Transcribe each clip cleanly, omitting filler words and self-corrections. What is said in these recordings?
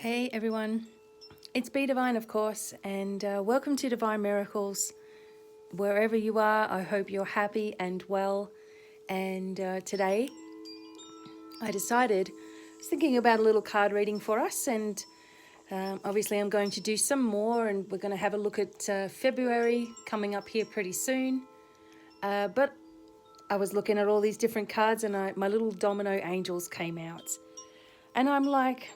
Hey everyone, it's BDevine of course, and welcome to Divine Miracles. Wherever you are, I hope you're happy and well. And today I was thinking about a little card reading for us, and obviously I'm going to do some more, and we're going to have a look at February coming up here pretty soon. But I was looking at all these different cards, and my little Domino Angels came out. And I'm like,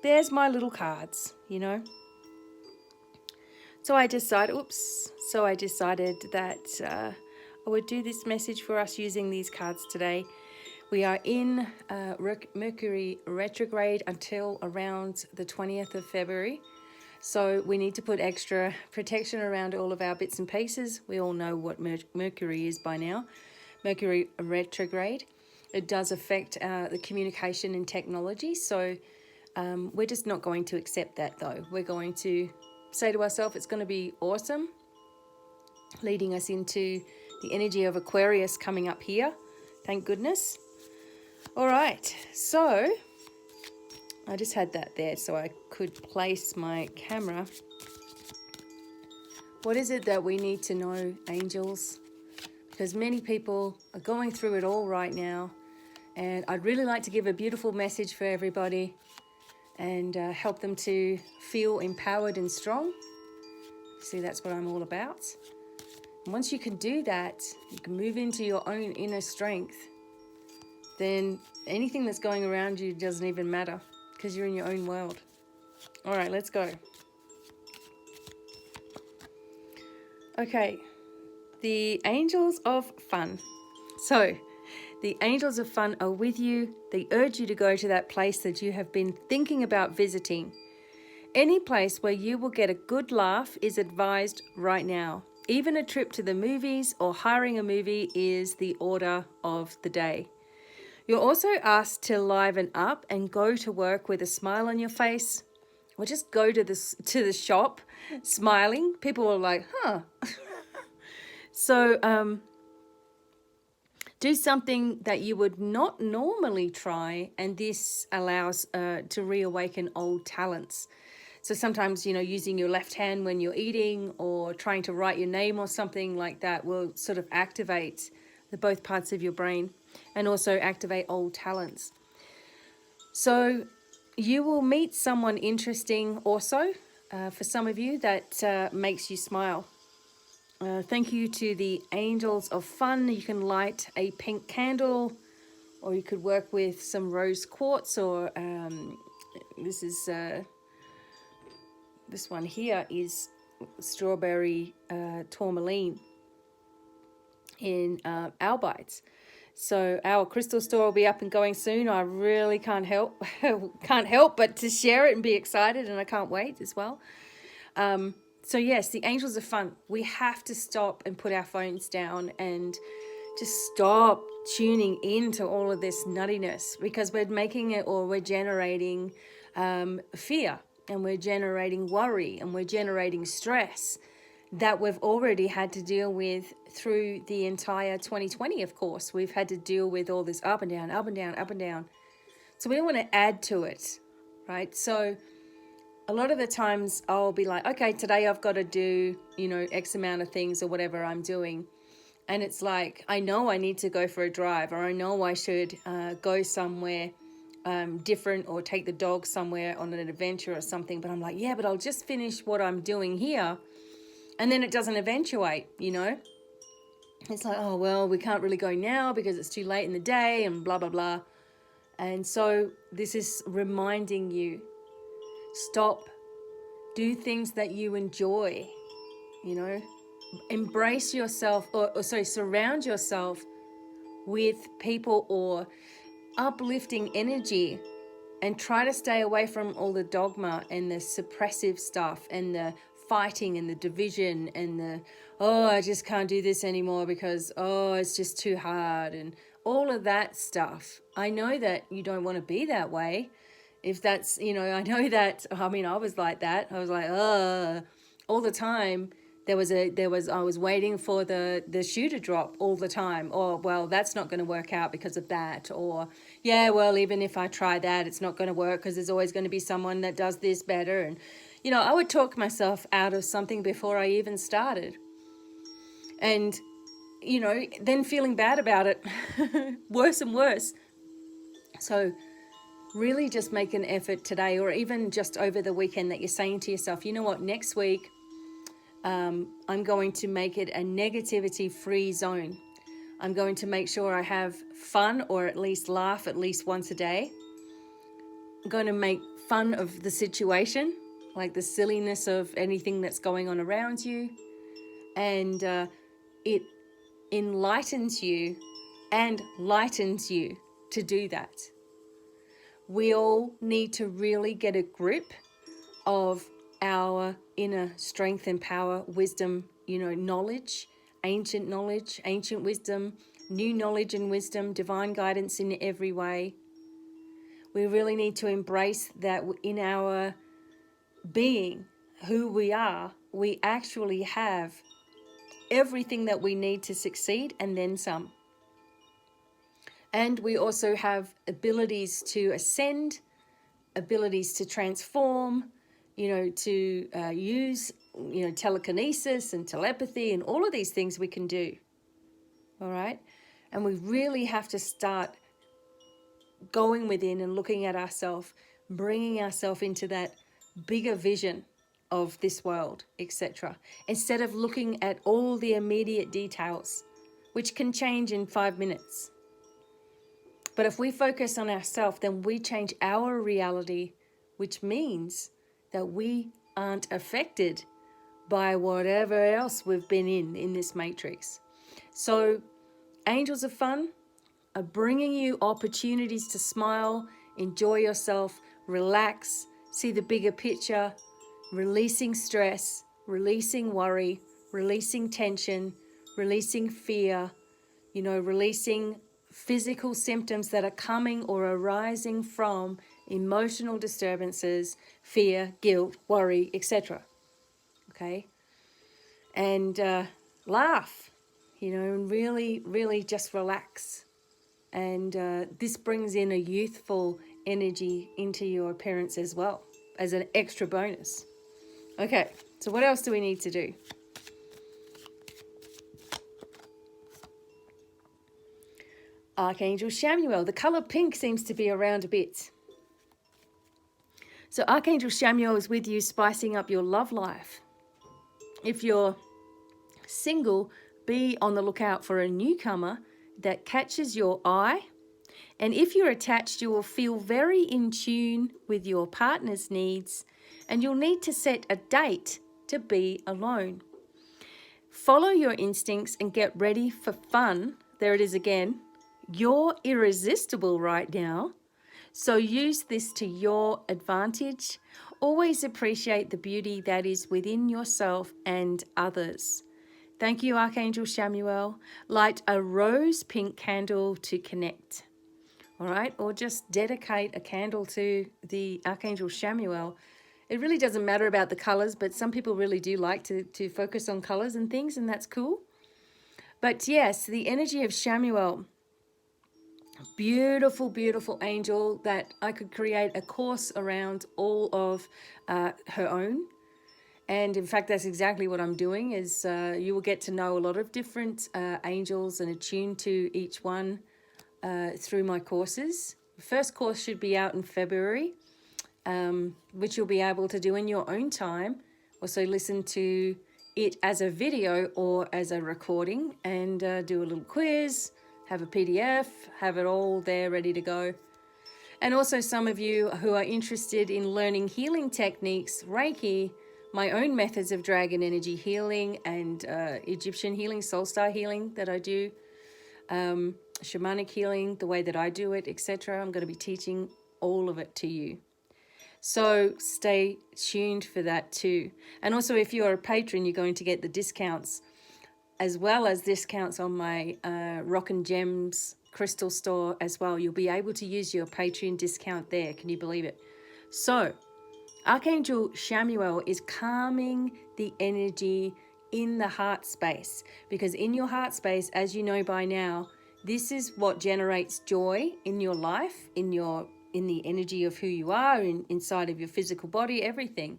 there's my little cards, you know. So I decided that I would do this message for us using these cards today. We are in Mercury retrograde until around the 20th of February. So we need to put extra protection around all of our bits and pieces. We all know what Mercury is by now. Mercury retrograde. It does affect the communication and technology. So we're just not going to accept that though. We're going to say to ourselves it's going to be awesome, leading us into the energy of Aquarius coming up here. Thank goodness. All right, so I just had that there so I could place my camera. What is it that we need to know, angels? Because many people are going through it all right now, and I'd really like to give a beautiful message for everybody and help them to feel empowered and strong. See, that's what I'm all about. And once you can do that, you can move into your own inner strength, then anything that's going around you doesn't even matter because you're in your own world. All right, let's go. Okay, the angels of fun. So, the angels of fun are with you. They urge you to go to that place that you have been thinking about visiting. Any place where you will get a good laugh is advised right now. Even a trip to the movies or hiring a movie is the order of the day. You're also asked to liven up and go to work with a smile on your face, or just go to the shop smiling. People are like, huh. So, do something that you would not normally try, and this allows to reawaken old talents. So sometimes, you know, using your left hand when you're eating or trying to write your name or something like that will sort of activate both parts of your brain and also activate old talents. So you will meet someone interesting also, for some of you, that makes you smile. Thank you to the angels of fun. You can light a pink candle, or you could work with some rose quartz, or this one here is strawberry tourmaline in Albites. So our crystal store will be up and going soon. I really can't help but to share it and be excited, and I can't wait as well. So yes, the angels are fun. We have to stop and put our phones down and just stop tuning into all of this nuttiness, because we're making it, or we're generating fear, and we're generating worry, and we're generating stress that we've already had to deal with through the entire 2020, of course. We've had to deal with all this up and down, up and down, up and down. So we don't want to add to it, right? So a lot of the times I'll be like, okay, today I've got to do, you know, X amount of things or whatever I'm doing. And it's like, I know I need to go for a drive, or I know I should go somewhere different, or take the dog somewhere on an adventure or something. But I'm like, yeah, but I'll just finish what I'm doing here. And then it doesn't eventuate, you know. It's like, oh, well, we can't really go now because it's too late in the day and blah, blah, blah. And so this is reminding you, stop, do things that you enjoy, you know, embrace yourself, surround yourself with people or uplifting energy, and try to stay away from all the dogma and the suppressive stuff and the fighting and the division and the, oh, I just can't do this anymore because, oh, it's just too hard, and all of that stuff. I know that you don't want to be that way. If that's, you know, I know that, I mean, I was like that. I was like, all the time, I was waiting for the shoe to drop all the time. Or, well, that's not going to work out because of that. Or, yeah, well, even if I try that, it's not going to work because there's always going to be someone that does this better. And, I would talk myself out of something before I even started. And, then feeling bad about it, worse and worse. So really just make an effort today, or even just over the weekend, that you're saying to yourself, you know what, next week, I'm going to make it a negativity-free zone. I'm going to make sure I have fun, or at least laugh at least once a day. I'm going to make fun of the situation, like the silliness of anything that's going on around you. And it enlightens you and lightens you to do that. We all need to really get a grip of our inner strength and power, wisdom, knowledge, ancient wisdom, new knowledge and wisdom, divine guidance in every way. We really need to embrace that in our being, who we are. We actually have everything that we need to succeed, and then some. And we also have abilities to ascend, abilities to transform, to use, telekinesis and telepathy and all of these things we can do. All right. And we really have to start going within and looking at ourselves, bringing ourselves into that bigger vision of this world, etc. Instead of looking at all the immediate details, which can change in 5 minutes. But if we focus on ourselves, then we change our reality, which means that we aren't affected by whatever else we've been in this matrix. So angels of fun are bringing you opportunities to smile, enjoy yourself, relax, see the bigger picture, releasing stress, releasing worry, releasing tension, releasing fear, releasing physical symptoms that are coming or arising from emotional disturbances, fear, guilt, worry, etc. Okay? And laugh, and really, really just relax. And this brings in a youthful energy into your appearance as well, as an extra bonus. Okay, so what else do we need to do? Archangel Samuel. The color pink seems to be around a bit. So Archangel Samuel is with you, spicing up your love life. If you're single, be on the lookout for a newcomer that catches your eye. And if you're attached, you will feel very in tune with your partner's needs, and you'll need to set a date to be alone. Follow your instincts and get ready for fun. There it is again. You're irresistible right now, so use this to your advantage. Always appreciate the beauty that is within yourself and others. Thank you, Archangel Samuel. Light a rose pink candle to connect. All right, or just dedicate a candle to the Archangel Samuel. It really doesn't matter about the colors, but some people really do like to focus on colors and things, and that's cool. But yes, the energy of Samuel, beautiful, beautiful angel that I could create a course around all of her own. And in fact, that's exactly what I'm doing, is you will get to know a lot of different angels and attune to each one through my courses. The first course should be out in February, which you'll be able to do in your own time. Also listen to it as a video or as a recording, and do a little quiz, have a PDF, have it all there ready to go. And also some of you who are interested in learning healing techniques, Reiki, my own methods of dragon energy healing and Egyptian healing, soul star healing that I do, shamanic healing, the way that I do it, etc. I'm going to be teaching all of it to you. So stay tuned for that too. And also if you're a patron, you're going to get the discounts, as well as discounts on my Rock and Gems crystal store as well. You'll be able to use your Patreon discount there. Can you believe it? So Archangel Samuel is calming the energy, in the heart space, because in your heart space, as you know by now, this is what generates joy in your life, in the energy of who you are, inside of your physical body, everything.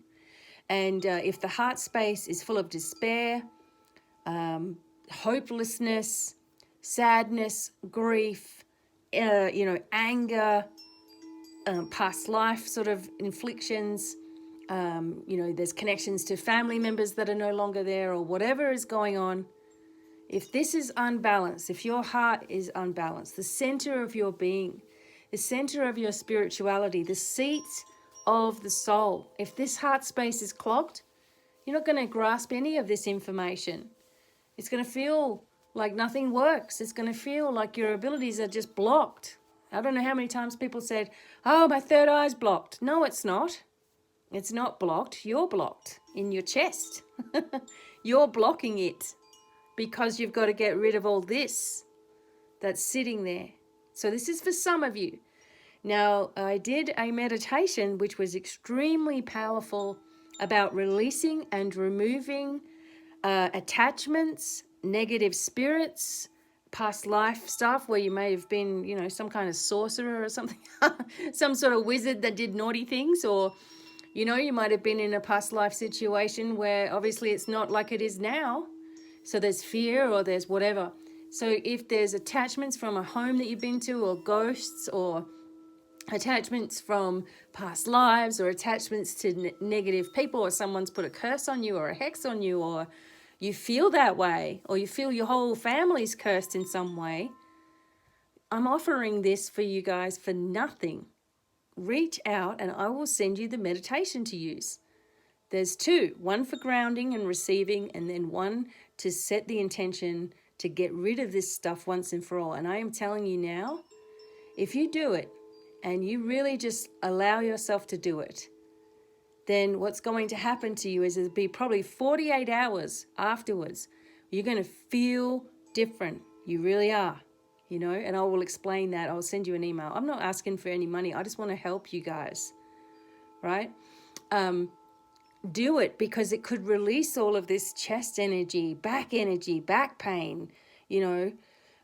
And if the heart space is full of despair, hopelessness, sadness, grief, anger, past life sort of inflictions, there's connections to family members that are no longer there, or whatever is going on. If this is unbalanced, if your heart is unbalanced, the center of your being, the center of your spirituality, the seat of the soul, if this heart space is clogged, you're not going to grasp any of this information. It's going to feel like nothing works. It's going to feel like your abilities are just blocked. I don't know how many times people said, oh, my third eye's blocked. No, it's not. It's not blocked. You're blocked in your chest. You're blocking it because you've got to get rid of all this that's sitting there. So this is for some of you. Now, I did a meditation which was extremely powerful about releasing and removing attachments, negative spirits, past life stuff where you may have been, some kind of sorcerer or something, some sort of wizard that did naughty things, or, you might have been in a past life situation where obviously it's not like it is now. So there's fear or there's whatever. So if there's attachments from a home that you've been to, or ghosts, or attachments from past lives, or attachments to negative people, or someone's put a curse on you or a hex on you, or you feel that way, or you feel your whole family's cursed in some way, I'm offering this for you guys for nothing. Reach out and I will send you the meditation to use. There's two, one for grounding and receiving, and then one to set the intention to get rid of this stuff once and for all. And I am telling you now, if you do it and you really just allow yourself to do it, then what's going to happen to you is it'll be probably 48 hours afterwards. You're going to feel different. You really are, and I will explain that. I'll send you an email. I'm not asking for any money. I just want to help you guys, right? Do it because it could release all of this chest energy, back pain,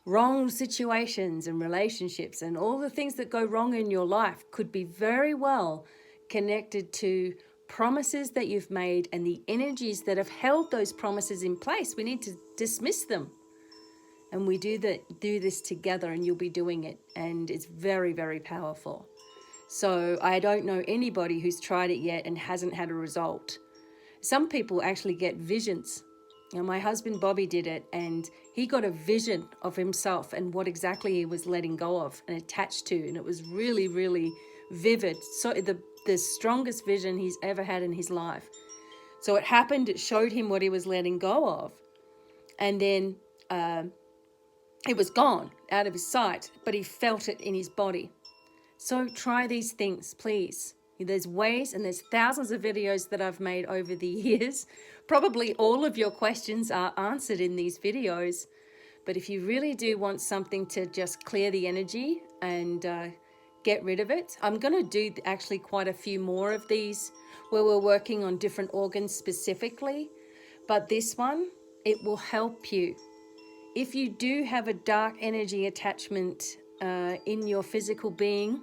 wrong situations and relationships, and all the things that go wrong in your life could be very well connected to promises that you've made and the energies that have held those promises in place. We need to dismiss them. And we do this together, and you'll be doing it. And it's very, very powerful. So I don't know anybody who's tried it yet and hasn't had a result. Some people actually get visions. My husband Bobby did it, and he got a vision of himself and what exactly he was letting go of and attached to. And it was really, really vivid. So the strongest vision he's ever had in his life. So it happened, it showed him what he was letting go of. And then it was gone out of his sight, but he felt it in his body. So try these things, please. There's ways, and there's thousands of videos that I've made over the years. Probably all of your questions are answered in these videos. But if you really do want something to just clear the energy and get rid of it, I'm going to do actually quite a few more of these where we're working on different organs specifically. But this one, it will help you. If you do have a dark energy attachment in your physical being,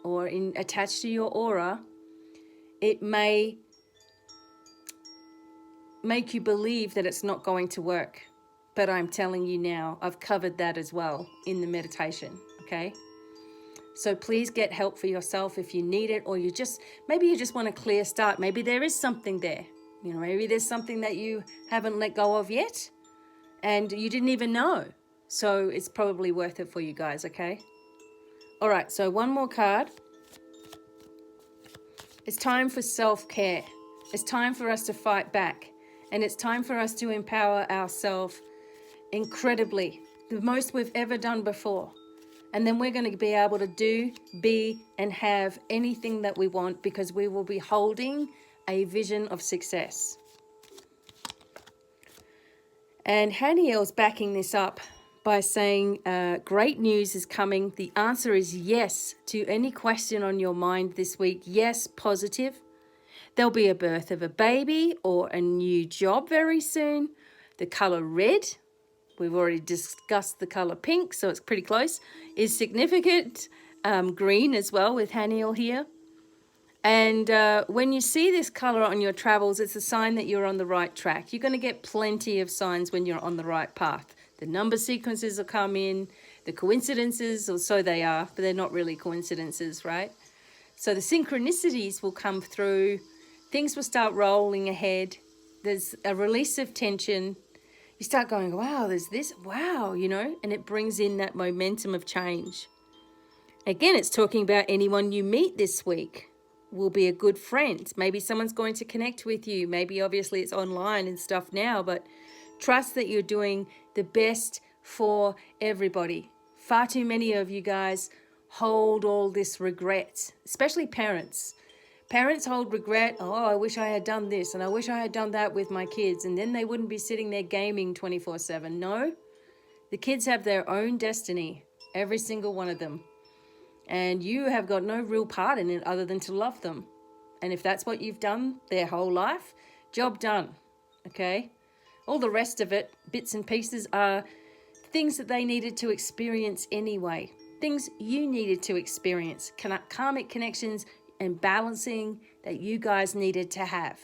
or attached to your aura, it may make you believe that it's not going to work. But I'm telling you now, I've covered that as well in the meditation, okay? So please get help for yourself if you need it, or maybe you just want a clear start. Maybe there is something there. Maybe there's something that you haven't let go of yet, and you didn't even know. So it's probably worth it for you guys, okay? All right, so one more card. It's time for self-care. It's time for us to fight back. And it's time for us to empower ourselves incredibly, the most we've ever done before. And then we're going to be able to do, be, and have anything that we want, because we will be holding a vision of success. And Haniel's backing this up by saying, great news is coming. The answer is yes to any question on your mind this week. Yes, positive. There'll be a birth of a baby or a new job very soon, The color red, we've already discussed the color pink, so it's pretty close, is significant. Green as well with Haniel here. And when you see this color on your travels, it's a sign that you're on the right track. You're going to get plenty of signs when you're on the right path. The number sequences will come in, the coincidences, or so they are, but they're not really coincidences, right? So the synchronicities will come through, things will start rolling ahead. There's a release of tension. You start going, wow, there's this, wow, you know, and it brings in that momentum of change. Again, it's talking about anyone you meet this week will be a good friend. Maybe someone's going to connect with you. Maybe obviously it's online and stuff now, but trust that you're doing the best for everybody. Far too many of you guys hold all this regret, especially parents. Parents hold regret. Oh, I wish I had done this and I wish I had done that with my kids, and then they wouldn't be sitting there gaming 24/7. No, the kids have their own destiny, every single one of them. And you have got no real part in it other than to love them. And if that's what you've done their whole life, job done, okay? All the rest of it, bits and pieces, are things that they needed to experience anyway. Things you needed to experience. Karmic connections and balancing that you guys needed to have.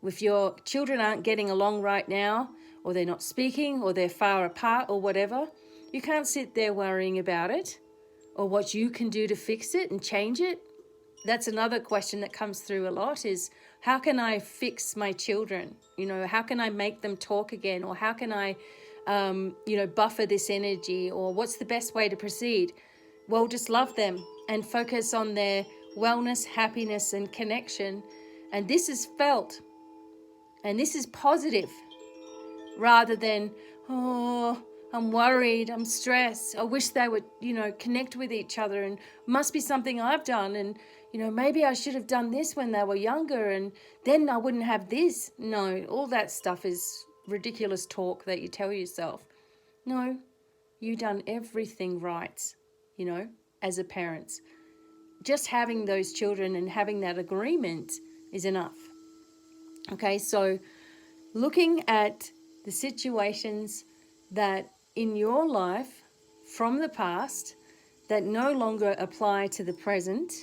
If your children aren't getting along right now, or they're not speaking, or they're far apart, or whatever, you can't sit there worrying about it, or what you can do to fix it and change it. That's another question that comes through a lot is, how can I fix my children? You know, how can I make them talk again? Or how can I, buffer this energy? Or what's the best way to proceed? Well, just love them and focus on their wellness, happiness, and connection. And this is felt. And this is positive. Rather than, oh, I'm worried, I'm stressed, I wish they would, connect with each other, and must be something I've done, and, maybe I should have done this when they were younger, and then I wouldn't have this. No, all that stuff is ridiculous talk that you tell yourself. No, you've done everything right, as a parent. Just having those children and having that agreement is enough. Okay, so looking at the situations that in your life from the past that no longer apply to the present,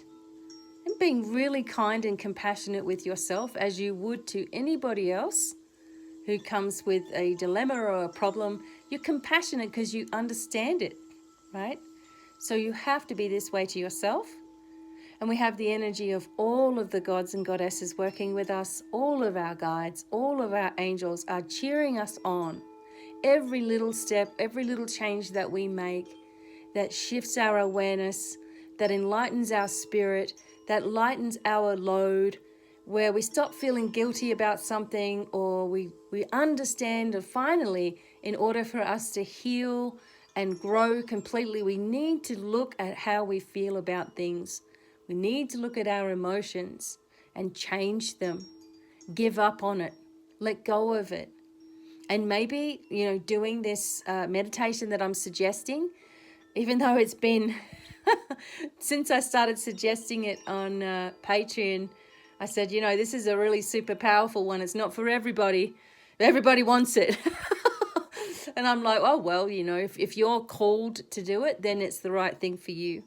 and being really kind and compassionate with yourself as you would to anybody else who comes with a dilemma or a problem. You're compassionate because you understand it, right? So you have to be this way to yourself. And we have the energy of all of the gods and goddesses working with us. All of our guides, all of our angels are cheering us on. Every little step, every little change that we make that shifts our awareness, that enlightens our spirit, that lightens our load, where we stop feeling guilty about something, or we understand, or finally, in order for us to heal and grow completely, we need to look at how we feel about things. We need to look at our emotions and change them. Give up on it. Let go of it. And maybe, doing this meditation that I'm suggesting, even though it's been, since I started suggesting it on Patreon, I said, this is a really super powerful one. It's not for everybody. Everybody wants it. And I'm like, oh, well, if you're called to do it, then it's the right thing for you.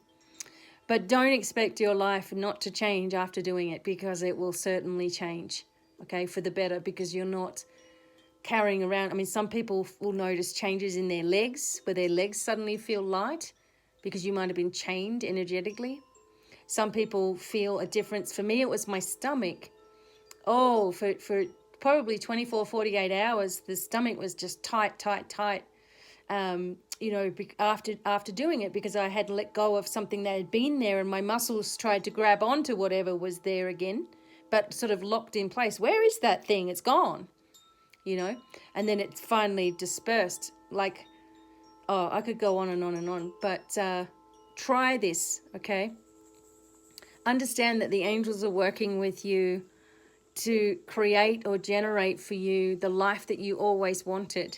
But don't expect your life not to change after doing it, because it will certainly change, okay, for the better, because you're not carrying around. I mean, some people will notice changes in their legs, where their legs suddenly feel light because you might have been chained energetically. Some people feel a difference. For me, it was my stomach. Oh, for probably 24, 48 hours, the stomach was just tight. After doing it, because I had let go of something that had been there, and my muscles tried to grab onto whatever was there again, but sort of locked in place. Where is that thing? It's gone, and then it finally dispersed. Like, oh, I could go on and on and on, but try this, okay? Understand that the angels are working with you to create or generate for you the life that you always wanted.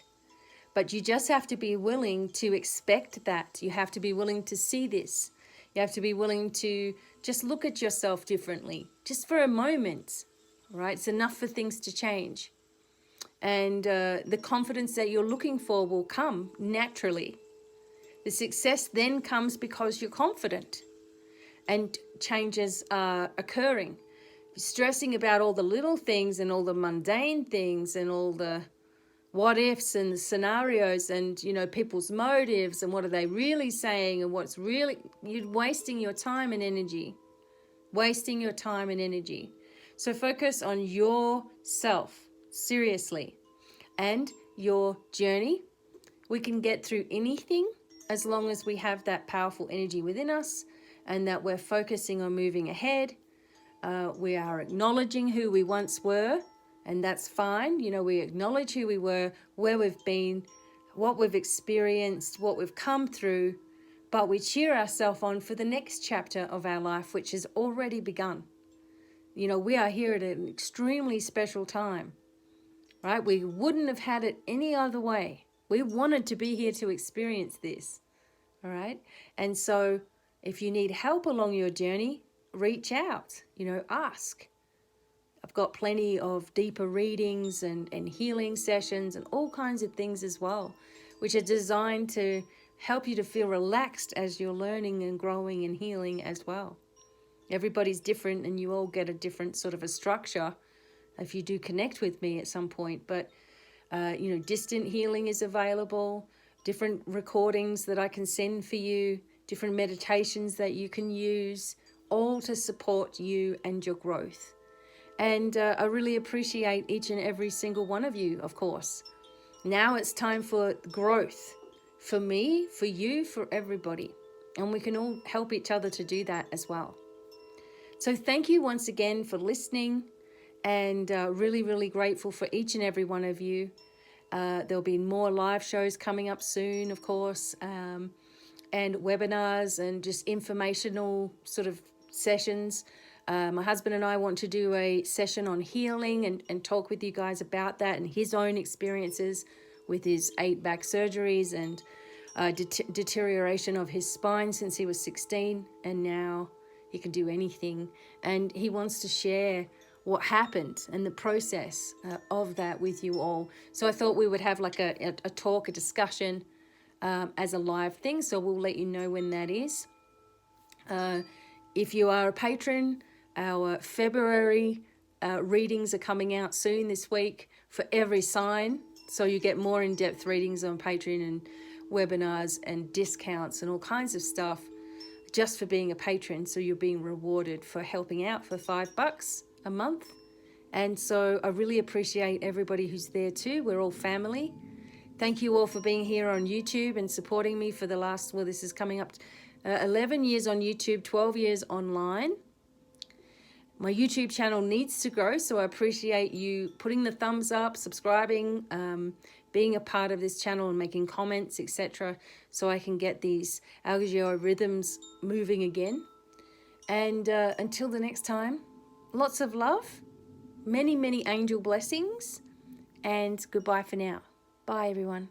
But you just have to be willing to expect that. You have to be willing to see this. You have to be willing to just look at yourself differently, just for a moment, right? It's enough for things to change. And the confidence that you're looking for will come naturally. The success then comes because you're confident and changes are occurring. Stressing about all the little things and all the mundane things and all the what ifs and the scenarios and, you know, people's motives and what are they really saying and what's really, you're wasting your time and energy. Wasting your time and energy. So focus on yourself, seriously, and your journey. We can get through anything as long as we have that powerful energy within us and that we're focusing on moving ahead. We are acknowledging who we once were, and that's fine. You know, we acknowledge who we were, where we've been, what we've experienced, what we've come through, but we cheer ourselves on for the next chapter of our life, which has already begun. You know, we are here at an extremely special time, right? We wouldn't have had it any other way. We wanted to be here to experience this, all right? And so if you need help along your journey, reach out, you know, ask. I've got plenty of deeper readings and healing sessions and all kinds of things as well, which are designed to help you to feel relaxed as you're learning and growing and healing as well. Everybody's different and you all get a different sort of a structure if you do connect with me at some point. But, you know, distant healing is available, different recordings that I can send for you, different meditations that you can use, all to support you and your growth. And I really appreciate each and every single one of you, of course. Now it's time for growth. For me, for you, for everybody. And we can all help each other to do that as well. So thank you once again for listening, and really, really grateful for each and every one of you. There'll be more live shows coming up soon, of course, and webinars and just informational sort of sessions. My husband and I want to do a session on healing and talk with you guys about that and his own experiences with his 8 back surgeries and deterioration of his spine since he was 16, and now he can do anything. And he wants to share what happened and the process of that with you all. So I thought we would have like a talk, a discussion as a live thing. So we'll let you know when that is. If you are a patron, our February readings are coming out soon this week for every sign. So you get more in-depth readings on Patreon and webinars and discounts and all kinds of stuff just for being a patron. So you're being rewarded for helping out for $5 a month. And so I really appreciate everybody who's there too. We're all family. Thank you all for being here on YouTube and supporting me for the last, well, this is coming up 11 years on YouTube, 12 years online. My YouTube channel needs to grow, so I appreciate you putting the thumbs up, subscribing, being a part of this channel and making comments, etc., so I can get these algorithms moving again. And until the next time, lots of love, many, many angel blessings, and goodbye for now. Bye, everyone.